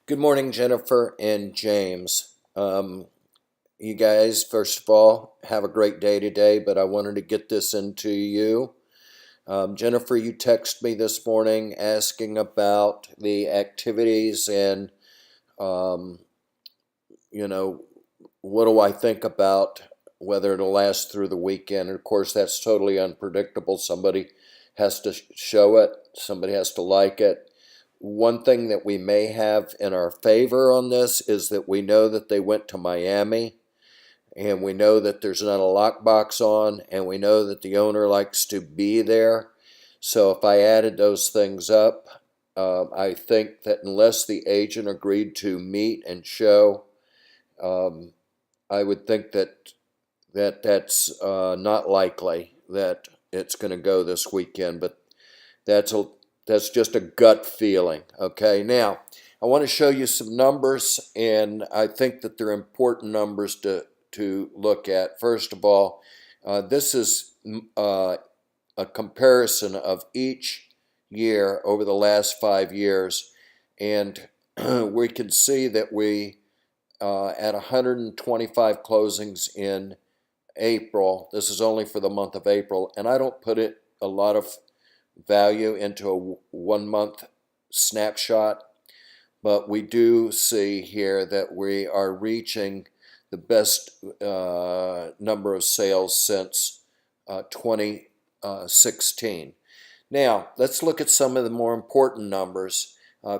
Good morning, Jennifer and James. You guys, first of all, have a great day today, but I wanted to get this into you. Jennifer, you texted me this morning asking about the activities and, um, you know, what do I think about whether it'll last through the weekend. And of course, that's totally unpredictable. Somebody has to show it, somebody has to like it. One thing that we may have in our favor on this is that we know that they went to Miami, and we know that there's not a lockbox on, and we know that the owner likes to be there. So if I added those things up, I think that unless the agent agreed to meet and show, um, I would think that's not likely that it's going to go this weekend, but that's a that's just a gut feeling. Okay, now I want to show you some numbers, and I think that they're important numbers to look at. First of all, this is a comparison of each year over the last 5 years, and we can see that we at 125 closings in April. This is only for the month of April, and I don't put it a lot of value into a 1 month snapshot, but we do see here that we are reaching the best number of sales since 2016. Now, let's look at some of the more important numbers.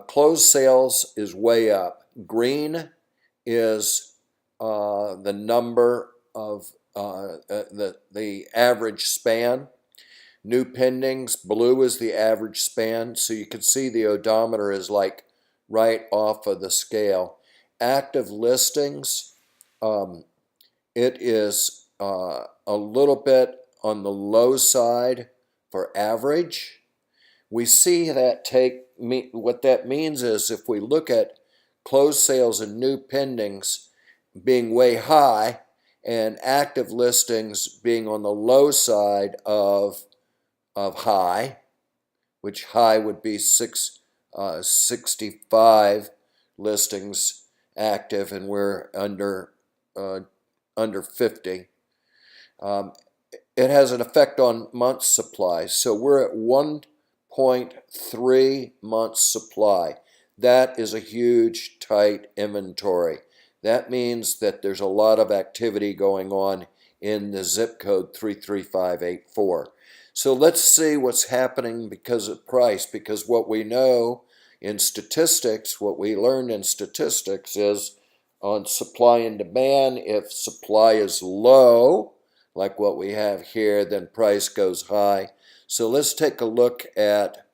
Closed sales is way up. Green is the number of the average span. New pendings, blue is the average span, so you can see the odometer is like right off of the scale. Active listings, it is a little bit on the low side for average. We see that what that means is if we look at closed sales and new pendings being way high and active listings being on the low side of high, which high would be 65 listings active, and we're under 50. It has an effect on months supply. So we're at 1.3 months supply. That is a huge, tight inventory. That means that there's a lot of activity going on in the zip code 33584. So let's see what's happening because of price, because what we know in statistics, what we learned in statistics is on supply and demand, if supply is low, like what we have here, then price goes high. So let's take a look at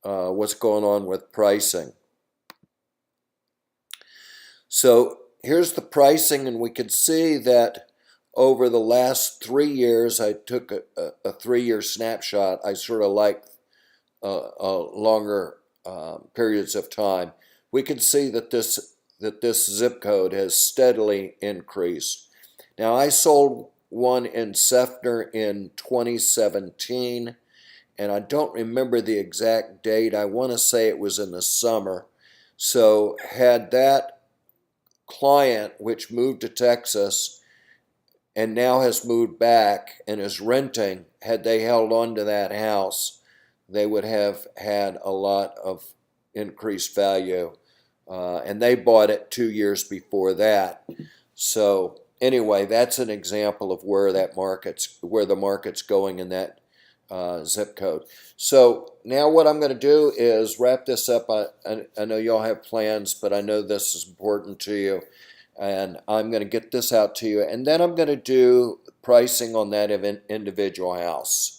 what's going on with pricing. So here's the pricing, and we can see that over the last 3 years, I took a 3-year snapshot. I sort of like longer periods of time. We can see that this zip code has steadily increased. Now, I sold one in Sefner in 2017, and I don't remember the exact date. I want to say it was in the summer. So had that client, which moved to Texas and now has moved back and is renting, had they held on to that house, they would have had a lot of increased value. And they bought it 2 years before that. So anyway, that's an example of where the market's going in that zip code. So now what I'm going to do is wrap this up. I know y'all have plans, but I know this is important to you. And I'm going to get this out to you. And then I'm going to do pricing on that individual house.